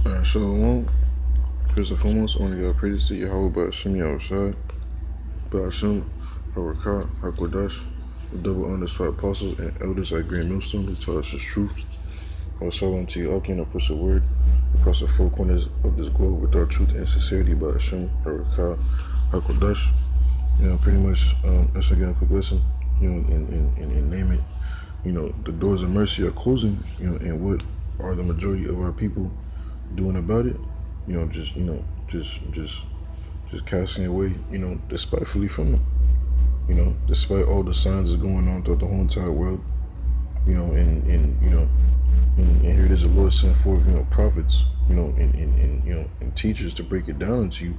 Shalom. First and foremost, only praise to Yahweh by Hashem Yahushai, by Hashem, Harakah, HaKodash, the double honors for apostles and elders at Grand Millstone who taught us his truth. All shalom to you, all can push the word across the four corners of this globe with our truth and sincerity by Hashem, Harakah, HaKodash. Pretty much, let's again a quick lesson, and name it. The doors of mercy are closing, and what are the majority of our people doing about it? Just casting away, despitefully from them. Despite all the signs that's going on throughout the whole entire world, and here it is, the Lord sent forth, prophets, and teachers to break it down into you,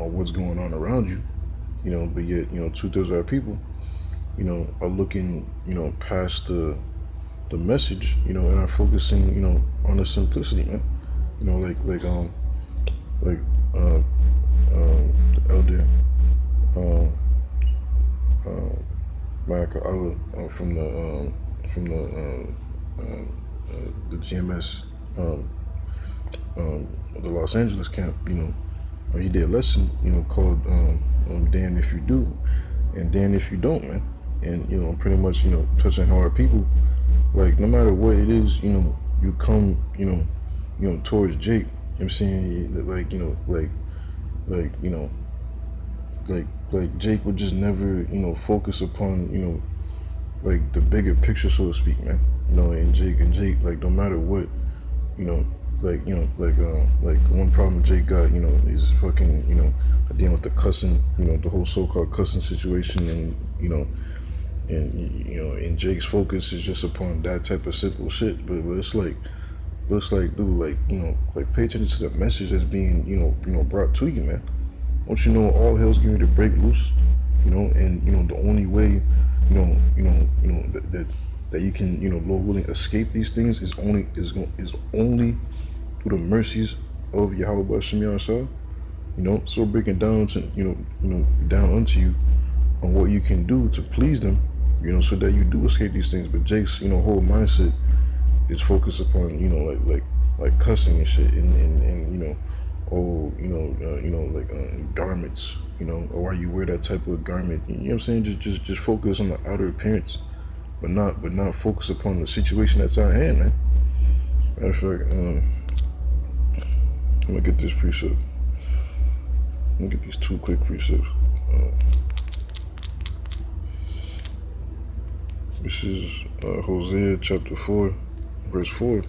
on what's going on around you, but yet, 2/3 of our people, are looking, past the message, and are focusing, on the simplicity, man. The elder, Micah Allah, from the GMS, the Los Angeles camp, he did a lesson, called "Damn If You Do" and "Damn If You Don't," man. And pretty much, touching how our people, like, no matter what it is, you come, towards Jake. I'm saying, like Jake would just never, focus upon, like the bigger picture, so to speak, man. And Jake, like, no matter what, like one problem Jake got, is fucking, dealing with the cussing, the whole so-called cussing situation, and Jake's focus is just upon that type of simple shit. But it's like, dude, like pay attention to the message that's being, brought to you, man. Don't you know all hell's getting ready to break loose, and the only way, that you can, Lord willing, escape these things is only through the mercies of Yahweh Hashem Yahushua. So breaking down to, down unto you on what you can do to please them, so that you do escape these things. But Jake's, whole mindset is focused upon, like cussing and shit, and garments, or why you wear that type of garment. You know what I'm saying? Just focus on the outer appearance, but not focus upon the situation that's at hand, man. Matter of fact, I'm gonna get this precept. I'm gonna get these two quick precepts. This is Hosea chapter 4, verse 4.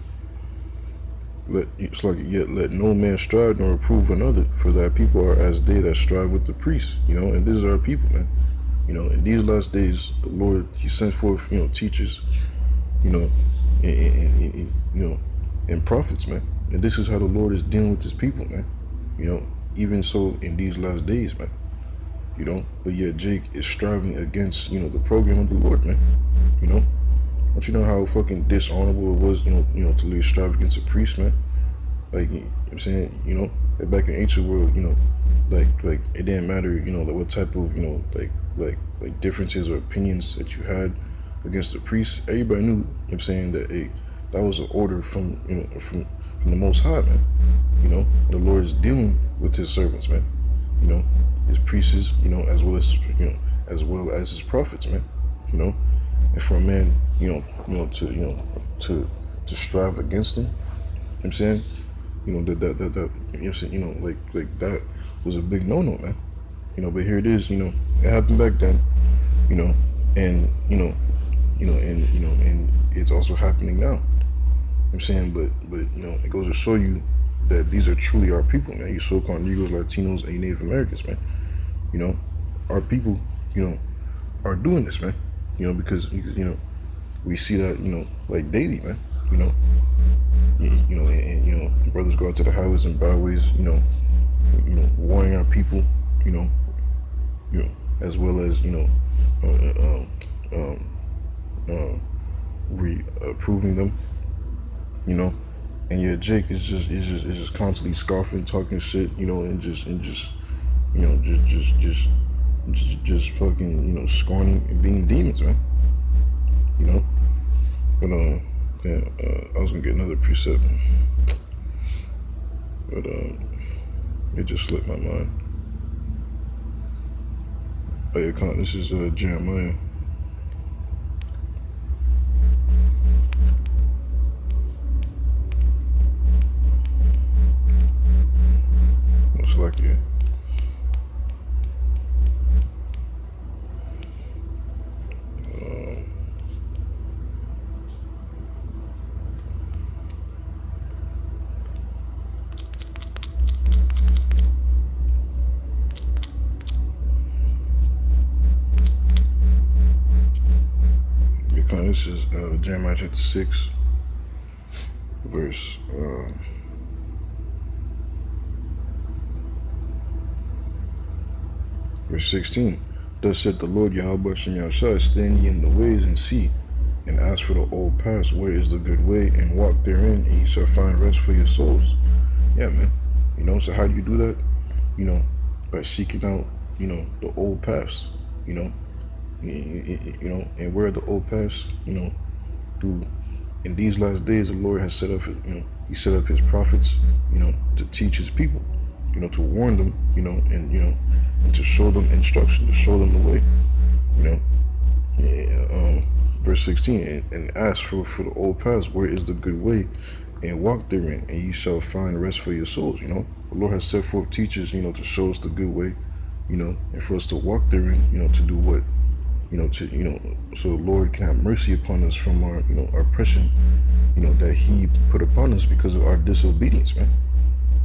Yet let no man strive nor reprove another, for thy people are as they that strive with the priests. And these are our people, man. In these last days, the Lord, he sent forth, teachers, and prophets, man. And this is how the Lord is dealing with his people, man. Even so in these last days, man. But yet Jake is striving against, the program of the Lord, man. Don't you know how fucking dishonorable it was, to literally strive against a priest, man? Like, I'm saying, that back in ancient world, like it didn't matter, like what type of, like differences or opinions that you had against the priest. Everybody knew, I'm saying, that that was an order from, from the Most High, man. The Lord is dealing with his servants, man. His priests, as well as his prophets, man. And for a man, to strive against them, I'm saying, like that was a big no-no, man. But here it is, it happened back then, and it's also happening now. I'm saying, but it goes to show you that these are truly our people, man. You so-called Negroes, Latinos, and Native Americans, man. Our people, are doing this, man. Because we see that, like daily, man. And brothers go out to the highways and byways, warning our people, as well as, reproving them, and yet Jake is just constantly scoffing, talking shit, and just fucking, scorning and being demons, man. But I was gonna get another precept. But it just slipped my mind. Oh yeah, this is Jeremiah. Looks like it. This is Jeremiah chapter 6, verse verse 16. Thus said the Lord Yahweh Shem Yahshua, stand ye in the ways and see, and ask for the old paths, where is the good way, and walk therein, and ye shall find rest for your souls. Yeah, man. So how do you do that? By seeking out, the old paths, and where are the old paths, through in these last days the Lord has set up, he set up his prophets, to teach his people, to warn them, and to show them instruction, to show them the way, verse 16, and ask for the old paths, where is the good way, and walk therein, and ye shall find rest for your souls. The Lord has set forth teachers, to show us the good way, and for us to walk therein, to do what? So the Lord can have mercy upon us from our, our oppression, that he put upon us because of our disobedience, man.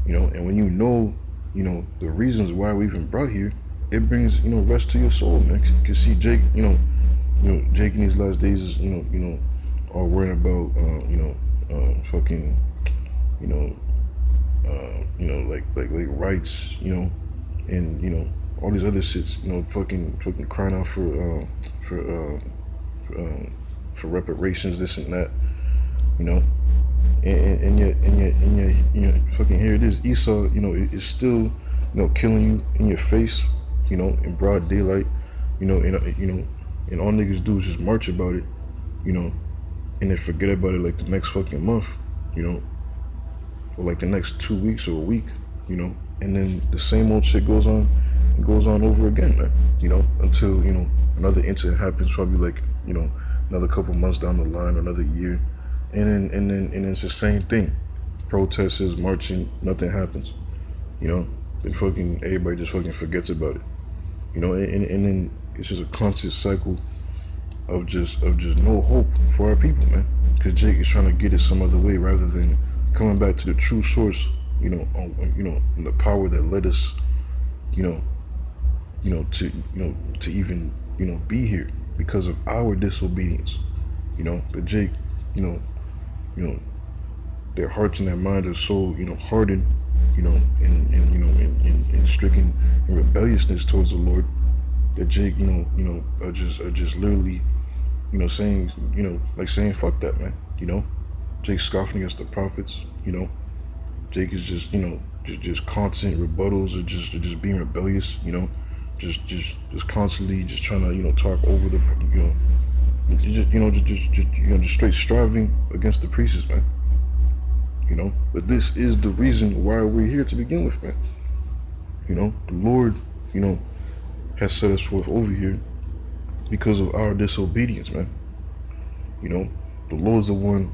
And when the reasons why we even brought here, it brings, rest to your soul, man. Cause see, Jake, Jake in these last days is, all worried about, fucking, like rights, and all these other shits, fucking crying out for reparations, this and that, and yet, fucking here it is, Esau, is still, killing you in your face, in broad daylight, and all niggas do is just march about it, and then forget about it like the next fucking month, or like the next 2 weeks or a week, and then the same old shit goes on and goes on over again, man, until, another incident happens, probably like, another couple months down the line, another year, and then it's the same thing. Protesters marching, nothing happens, then fucking everybody just fucking forgets about it, and then it's just a constant cycle of just no hope for our people, man, because Jake is trying to get it some other way rather than coming back to the true source, and the power that led us, to even, be here because of our disobedience, but Jake, their hearts and their minds are so, hardened, and stricken in rebelliousness towards the Lord, that Jake, are just literally, saying, saying fuck that, man, Jake scoffing against the prophets, Jake is just constant rebuttals, or just being rebellious, just constantly just trying to, talk over the, just straight striving against the priests, man. But this is the reason why we're here to begin with, man. The Lord, has set us forth over here because of our disobedience, man. The Lord's the one,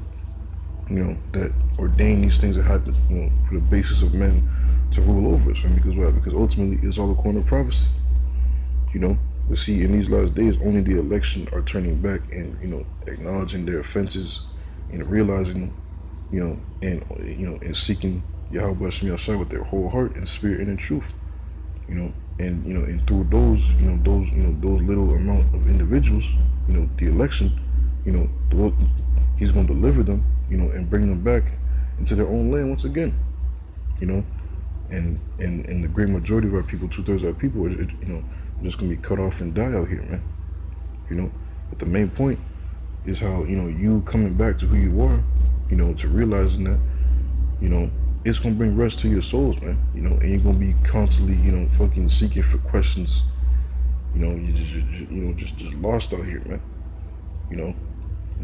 that ordained these things to happen, for the basis of men to rule over us, man. Because why? Because ultimately it's all according to prophecy. But see, in these last days, only the election are turning back and, acknowledging their offenses and realizing, and seeking Yahweh Shem Yahshua with their whole heart and spirit and in truth, and through those, those little amount of individuals, the election, the Lord, he's going to deliver them, and bring them back into their own land once again, and the great majority of our people, 2/3 of our people, are, just gonna be cut off and die out here, man. But the main point is how, you coming back to who you are, to realizing that, it's gonna bring rest to your souls, man. And you're gonna be constantly, fucking seeking for questions. You just lost out here, man.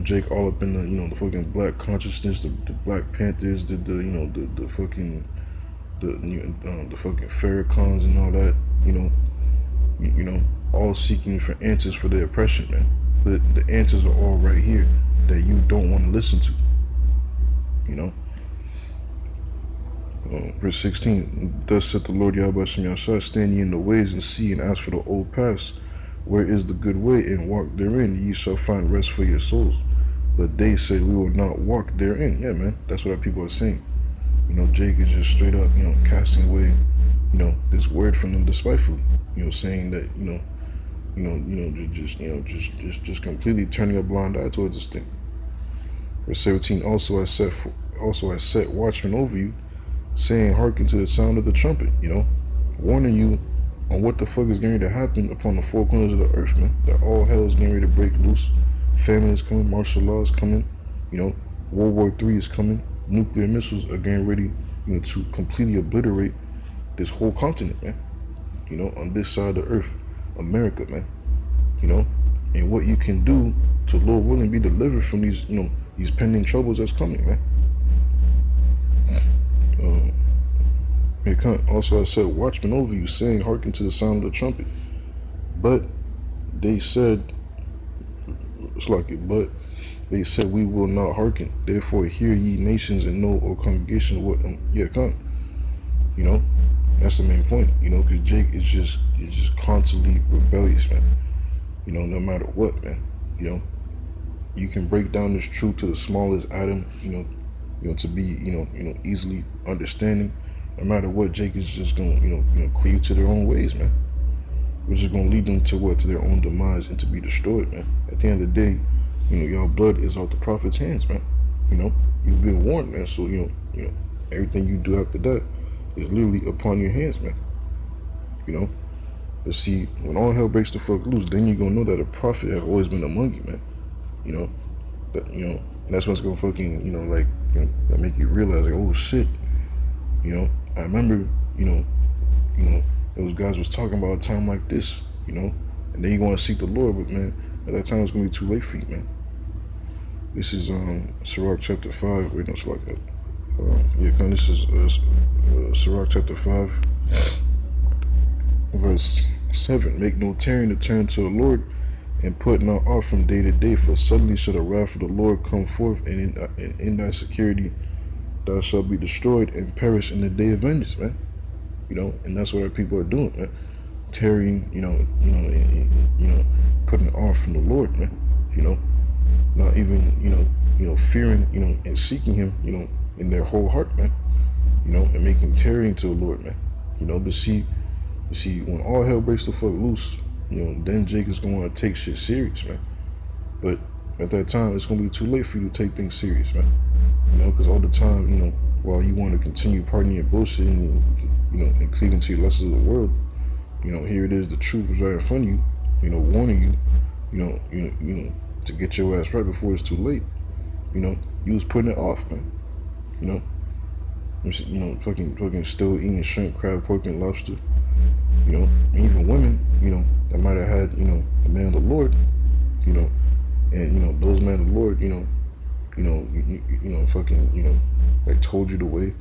Jake all up in the, the fucking black consciousness, the Black Panthers, the fucking, the fucking Farrakhan's and all that, all seeking for answers for their oppression, man. But the answers are all right here that you don't want to listen to, you know. Verse 16, thus saith the Lord Yahweh Shem Yahshua, stand ye in the ways and see and ask for the old paths, where is the good way, and walk therein, ye shall find rest for your souls. But they said, we will not walk therein. Yeah, man, that's what our people are saying. Jake is just straight up, casting away, this word from them despitefully, saying that, just completely turning a blind eye towards this thing. Verse 17, also I set watchmen over you, saying, hearken to the sound of the trumpet, warning you on what the fuck is going to happen upon the four corners of the earth, man. That all hell is getting ready to break loose. Famine is coming, martial law is coming, World War III is coming. Nuclear missiles are getting ready, to completely obliterate this whole continent, man. On this side of the earth, America, man. And what you can do to, Lord willing, be delivered from these, these pending troubles that's coming, man. Also I said watchmen over you, saying, hearken to the sound of the trumpet. But they said, they said, we will not hearken. Therefore hear ye nations, and know, O congregation, what that's the main point, because Jake is just constantly rebellious, man. No matter what, man. You can break down this truth to the smallest atom, to be, easily understanding. No matter what, Jake is just gonna, cleave to their own ways, man. Which is gonna lead them to what? To their own demise and to be destroyed, man. At the end of the day, y'all blood is off the prophet's hands, man. You've been warned, man. So, everything you do after that is literally upon your hands, man. But see, when all hell breaks the fuck loose, then you're gonna know that a prophet have always been among you, man. And that's what's gonna fucking, that make you realize, like, oh shit. I remember, those guys was talking about a time like this, and then you want to seek the Lord, but man, at that time it's gonna be too late for you, man. This is Sirach chapter 5. Wait, no, it's like that. This is Sirach chapter 5, verse 7. Make no tarrying to turn to the Lord, and put not off from day to day, for suddenly shall the wrath of the Lord come forth, and in thy security thou shalt be destroyed and perish in the day of vengeance, man. And that's what our people are doing, man. Tarrying, putting it off from the Lord, man. Not even, fearing, and seeking him, in their whole heart, man. And making tarrying to the Lord, man. But see, when all hell breaks the fuck loose, then Jake is going to take shit serious, man. But at that time, it's going to be too late for you to take things serious, man. Because all the time, while you want to continue partying your bullshit and, and cleaving to your lessons of the world, here it is, the truth is right in front of you, warning you, to get your ass right before it's too late. You was putting it off, man. Fucking still eating shrimp, crab, pork, and lobster. Even women, that might have had, a man of the Lord, and, those men of the Lord, fucking, like told you the way,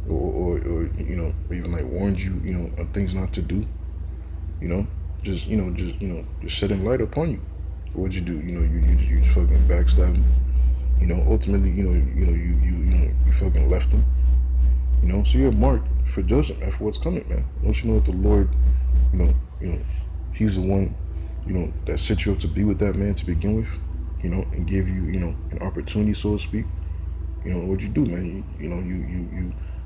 or even like warned you, on things not to do, just shedding light upon you. What'd you do? You just fucking backstabbing. Ultimately, you fucking left them. So you're marked for judgment, man, for what's coming, man. Don't you know that the Lord, he's the one, that set you up to be with that man to begin with, and gave you, an opportunity, so to speak. What'd you do, man?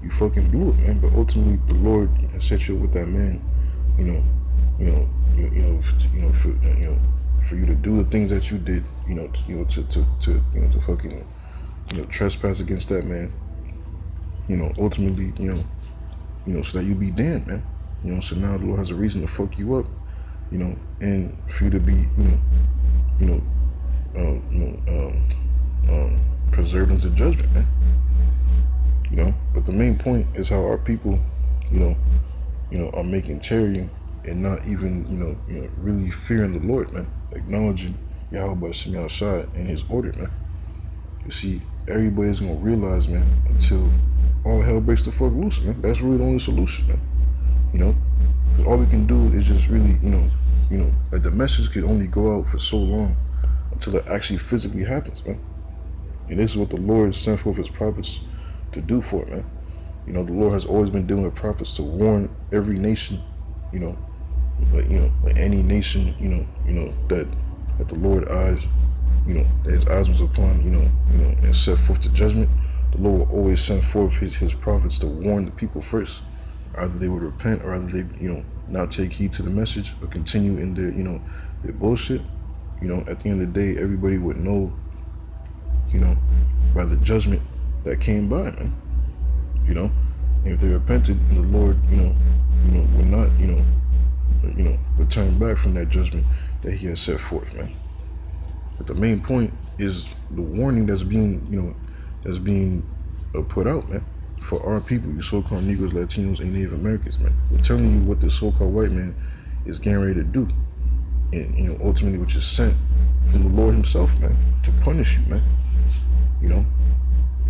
You fucking blew it, man. But ultimately, the Lord set you up with that man, for you to do the things that you did, to fucking, trespass against that man. Ultimately, so that you be damned, man. So now the Lord has a reason to fuck you up, and for you to be, preserved into judgment, man. But the main point is how our people, are making tarrying and not even, really fearing the Lord, man. Acknowledging Yahweh Shem Yahshua and his order, man. You see, everybody's gonna realize, man, until all hell breaks the fuck loose, man. That's really the only solution, man. You know, because all we can do is just really, like the message could only go out for so long until it actually physically happens, man. And this is what the Lord sent forth his prophets to do for it, man. The Lord has always been dealing with prophets to warn every nation, you know, like any nation, that the Lord eyes, that his eyes was upon, and set forth the judgment. The Lord will always send forth his prophets to warn the people first. Either they would repent, or either they, not take heed to the message, or continue in their bullshit. At the end of the day, everybody would know, by the judgment that came by, man. And if they repented, and the Lord, would not, return back from that judgment that he has set forth, man. But the main point is the warning that's being put out, man, for our people, you so-called Negroes, Latinos, and Native Americans, man. We're telling you what the so-called white man is getting ready to do, and ultimately, which is sent from the Lord himself, man, to punish you, man.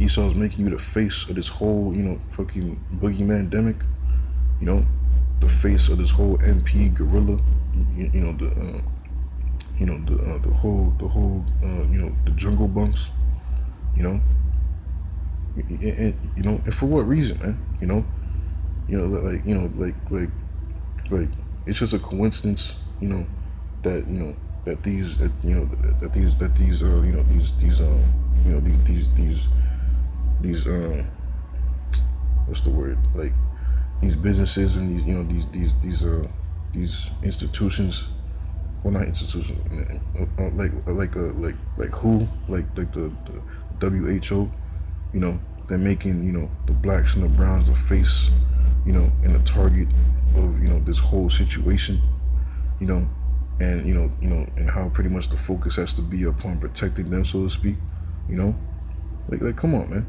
Esau's making you the face of this whole, fucking boogeyman demic. The face of this whole MP guerrilla. The jungle bunks. And for what reason, man? Like it's just a coincidence, that these what's the word, like these businesses and these institutions, well, not institutions, like who, like the WHO, they're making the blacks and the browns the face, and the target of this whole situation, and and how pretty much the focus has to be upon protecting them, so to speak, like come on, man.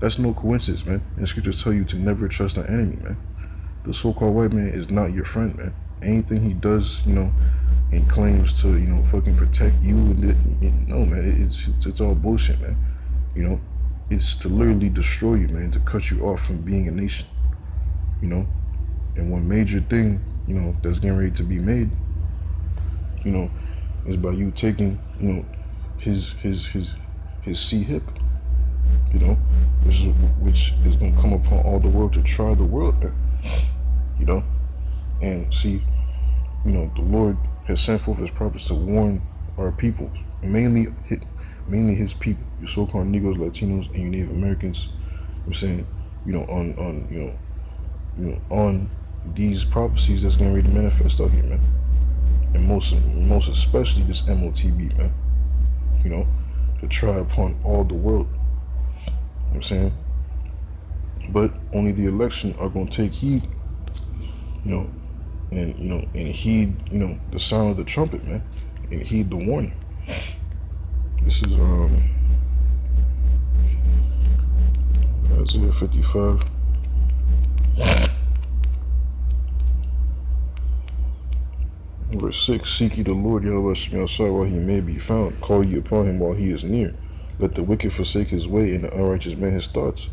That's no coincidence, man. And scriptures tell you to never trust an enemy, man. The so-called white man is not your friend, man. Anything he does, and claims to, fucking protect you, no, man, it's all bullshit, man. It's to literally destroy you, man, to cut you off from being a nation, And one major thing, that's getting ready to be made, is by you taking, his sea hip, which is going to come upon all the world to try the world, and see, the Lord has sent forth his prophets to warn our people, mainly his people, your so-called Negroes, Latinos, and your Native Americans. I'm saying, on these prophecies that's getting ready to manifest out here, man, and most especially this MOTB, man, to try upon all the world. I'm saying, but only the election are going to take heed, and heed, the sound of the trumpet, man, and heed the warning. This is Isaiah 55. Verse 6, seek ye the Lord Yahweh while he may be found, call ye upon him while he is near. Let the wicked forsake his way, and the unrighteous man his thoughts,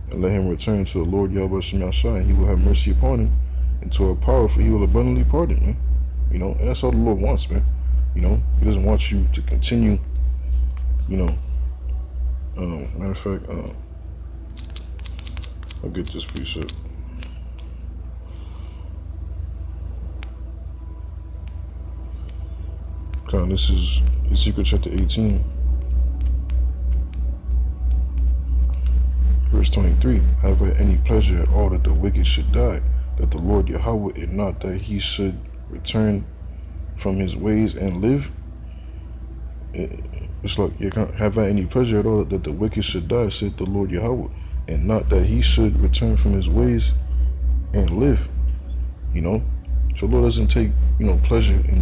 and let him return to the Lord Yahweh and he will have mercy upon him, and to our power, for he will abundantly pardon, man. And that's all the Lord wants, man. He doesn't want you to continue, matter of fact, I'll get this precept. This is Ezekiel chapter 18, verse 23. Have I any pleasure at all that the wicked should die, that the Lord Yahweh, and not that he should return from his ways and live? It's like, have I any pleasure at all that the wicked should die, said the Lord Yahweh, and not that he should return from his ways and live? So the Lord doesn't take, pleasure in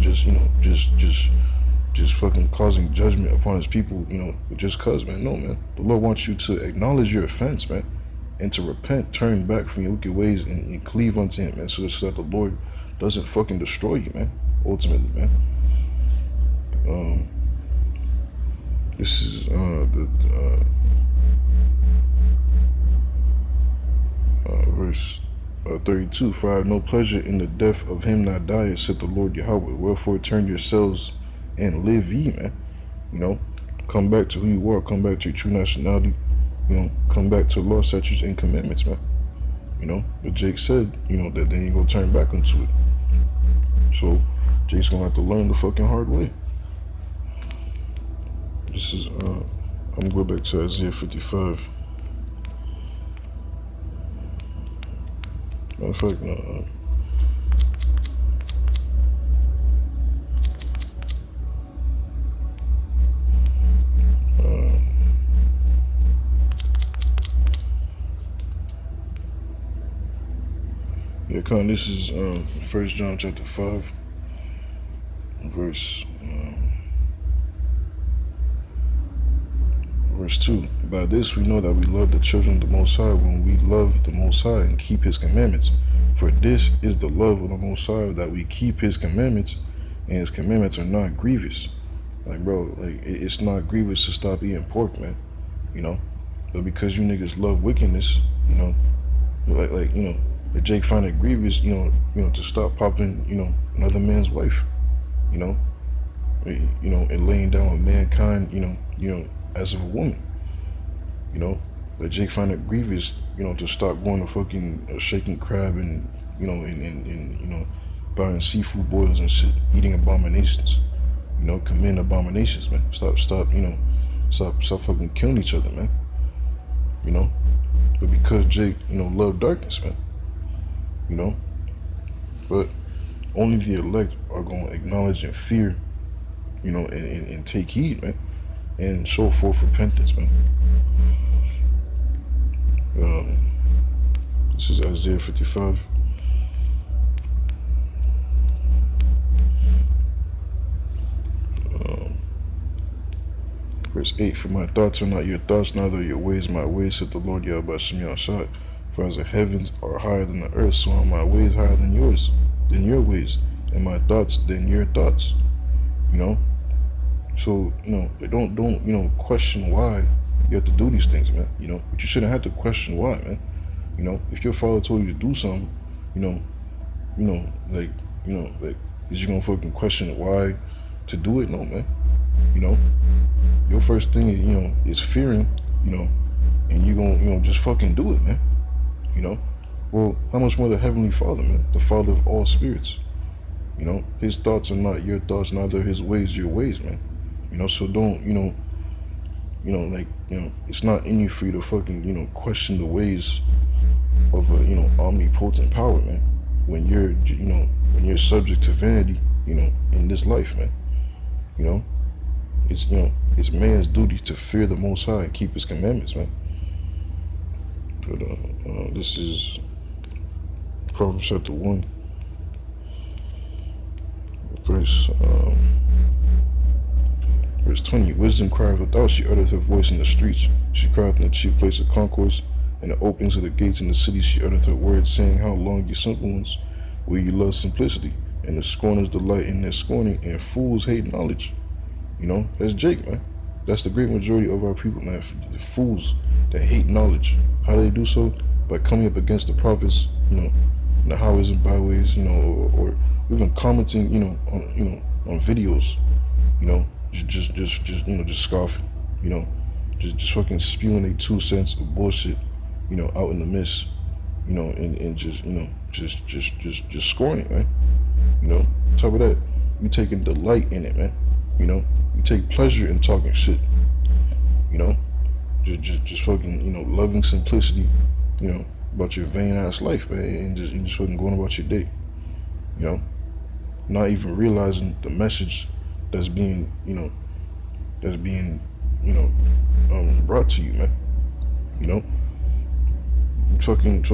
just fucking causing judgment upon his people, just cause, man. No, man. The Lord wants you to acknowledge your offense, man, and to repent, turn back from your wicked ways, and cleave unto him, man, so that the Lord doesn't fucking destroy you, man, ultimately, man. This is 32, for I have no pleasure in the death of him that dieth, said the Lord Yahweh. Wherefore turn yourselves and live ye, man. You know, come back to who you are, come back to your true nationality, you know, come back to law, statutes, and commandments, man. You know, but Jake said, you know, that they ain't gonna turn back into it. So Jake's gonna have to learn the fucking hard way. This is, I'm going back to Isaiah 55. Matter of fact, no. Yeah, this is 1 John chapter 5, verse 2. By this we know that we love the children of the Most High, when we love the Most High and keep his commandments. For this is the love of the Most High, that we keep his commandments, and his commandments are not grievous. Like, bro, like, it's not grievous to stop eating pork, man. You know? But because you niggas love wickedness, you know, like you know, that Jake find it grievous, you know, to stop popping, you know, another man's wife, you know, and laying down with mankind, you know, as of a woman, you know, that Jake find it grievous, you know, to stop going to fucking shaking crab and, you know, and you know, buying seafood boils and shit, eating abominations, you know, committing abominations, man. Stop, you know, stop fucking killing each other, man. You know, but because Jake, you know, loved darkness, man. You know, but only the elect are going to acknowledge and fear, you know, and take heed, man, and show forth repentance, man. This is Isaiah 55. Verse 8, for my thoughts are not your thoughts, neither your ways my ways, said the Lord Yahweh Shah. For as the heavens are higher than the earth, so are my ways higher than yours, than your ways, and my thoughts than your thoughts. You know? So, you know, don't, you know, question why you have to do these things, man. You know, but you shouldn't have to question why, man. You know, if your father told you to do something, you know, like, is you gonna fucking question why to do it? No, man. You know, your first thing, you know, is fearing, you know, and you gonna, you know, just fucking do it, man. You know, well, how much more the Heavenly Father, man, the Father of all spirits. You know, his thoughts are not your thoughts, neither his ways your ways, man. You know, so don't, you know, like, you know, it's not in you for you to fucking, you know, question the ways of a, you know, omnipotent power, man. When you're, you know, when you're subject to vanity, you know, in this life, man. You know, it's, you know, it's man's duty to fear the Most High and keep his commandments, man. But this is Proverbs chapter 1, verse 20. Wisdom crieth without, she uttereth her voice in the streets. She crieth in the chief place of concourse, in the openings of the gates in the city. She uttereth her words, saying, how long, ye simple ones, will you love simplicity? And the scorners delight in their scorning, and fools hate knowledge. You know, that's Jake, man. That's the great majority of our people, man. The fools that hate knowledge. How do they do so? By coming up against the prophets, you know, in the highways and byways, you know, or even commenting, you know, on videos, you know, just you know, just scoffing, you know, just fucking spewing their 2 cents of bullshit, you know, out in the mist, you know, and just, you know, just scoring it, man. You know, on top of that, you taking delight in it, man. You know, you take pleasure in talking shit. You know, just fucking, you know, loving simplicity, you know, about your vain ass life, man, and just fucking going about your day. You know, not even realizing the message that's being, you know, brought to you, man. You know, fucking,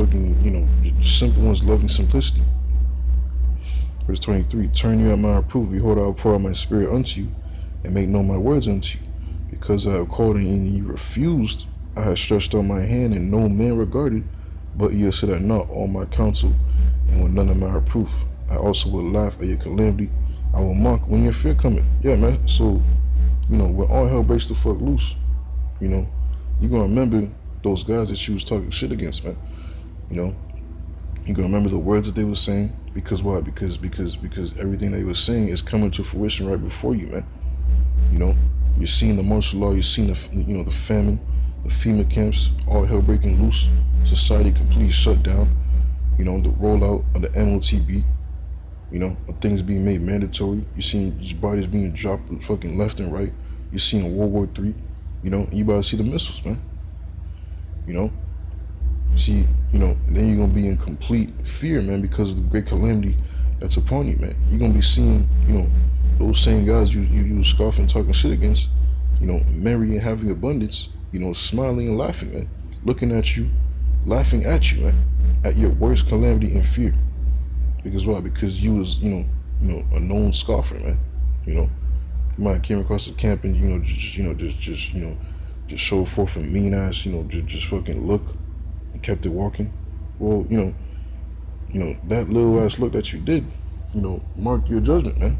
you know, simple ones loving simplicity. Verse 23, turn you at my reproof, behold, I will pour out my spirit unto you, and make known my words unto you. Because I have called and ye refused, I have stretched out my hand, and no man regarded, but ye have set at naught all my counsel, and with none of my reproof. I also will laugh at your calamity, I will mock when your fear cometh. Yeah, man, so, you know, when all hell breaks the fuck loose, you know, you're gonna remember those guys that you was talking shit against, man. You know, You're gonna remember the words that they were saying, because why? Because everything they were saying is coming to fruition right before you, man. You know, you're seeing the martial law, you're seeing the famine, the FEMA camps, all hell breaking loose, society completely shut down. You know, the rollout of the MOTB. You know, things being made mandatory. You're seeing these bodies being dropped fucking left and right. You're seeing World War III. You know, you about to see the missiles, man. You know, see, and then you're gonna be in complete fear, man, because of the great calamity that's upon you, man. You're gonna be seeing, those same guys you scoffing, talking shit against, merry and having abundance, smiling and laughing, man, looking at you, laughing at you, man, at your worst calamity and fear. Because why? Because you was, a known scoffer, man. You might have came across the camp and just show forth a mean ass, just fucking look, and kept it walking. Well, that little ass look that you did, marked your judgment, man.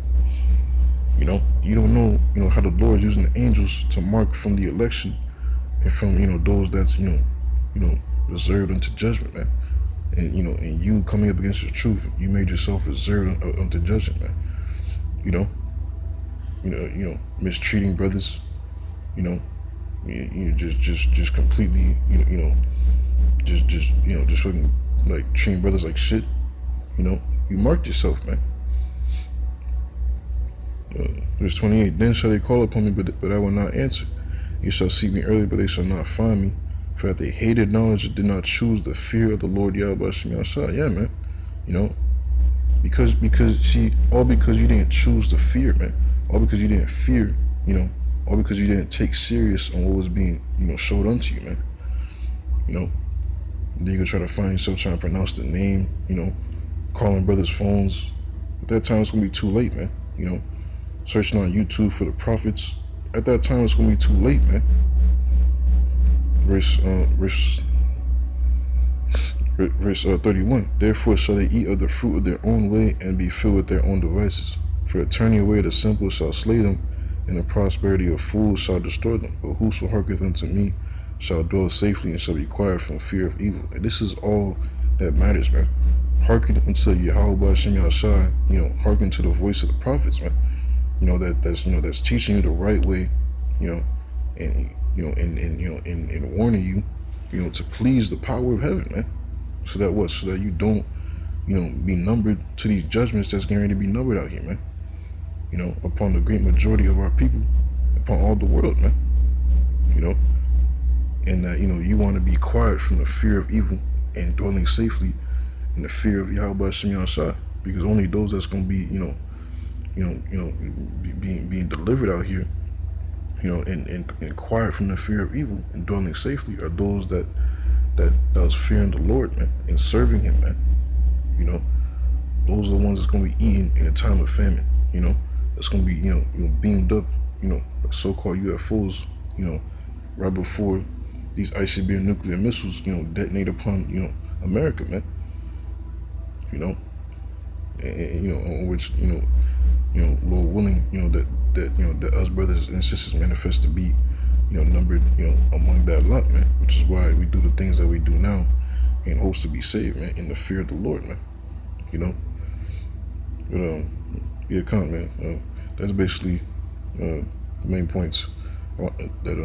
You don't know, how the Lord is using the angels to mark from the election and from, those that's, reserved unto judgment, man. And you coming up against the truth, you made yourself reserved unto judgment, man. Mistreating brothers, just completely, just fucking like treating brothers like shit. You marked yourself, man. Verse 28, then shall they call upon me, but I will not answer. You shall seek me early, but they shall not find me. For that they hated knowledge and did not choose the fear of the Lord Yahweh Shem Yahshua. Yeah, man. Because see, all because you didn't choose the fear, man. All because you didn't fear, all because you didn't take serious on what was being, showed unto you, man. Then you could try to find yourself trying to pronounce the name, calling brothers' phones. At that time, it's gonna be too late, man. Searching on YouTube for the prophets. At that time, it's gonna be too late, man. Verse 31. Therefore shall they eat of the fruit of their own way and be filled with their own devices. For the turning away of the simple shall slay them, and the prosperity of fools shall destroy them. But whoso hearketh unto me shall dwell safely and shall be quiet from fear of evil. And this is all that matters, man. Hearken unto Yahweh Shem Yahshua, hearken to the voice of the prophets, man. That's teaching you the right way, and warning you, to please the power of heaven, man. So that you don't, be numbered to these judgments that's going to be numbered out here, man. Upon the great majority of our people, upon all the world, man. And that, you want to be quiet from the fear of evil and dwelling safely in the fear of Yahweh Shem Yahshua, because only those that's going to be, being delivered out here, and quiet from the fear of evil and dwelling safely are those that was fearing the Lord, man, and serving Him, man. Those are the ones that's going to be eating in a time of famine. That's going to be, beamed up, so-called UFOs, right before these ICBM nuclear missiles, detonate upon, America, man. On which, Lord willing, that us brothers and sisters manifest to be, numbered, among that lot, man. Which is why we do the things that we do now in hopes to be saved, man, in the fear of the Lord, man. But yeah, come, man. That's basically the main points that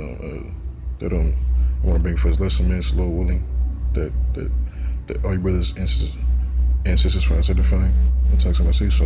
I want to bring for this lesson, man. It's Lord willing that all your brothers and sisters for identifying. Until next time I say so.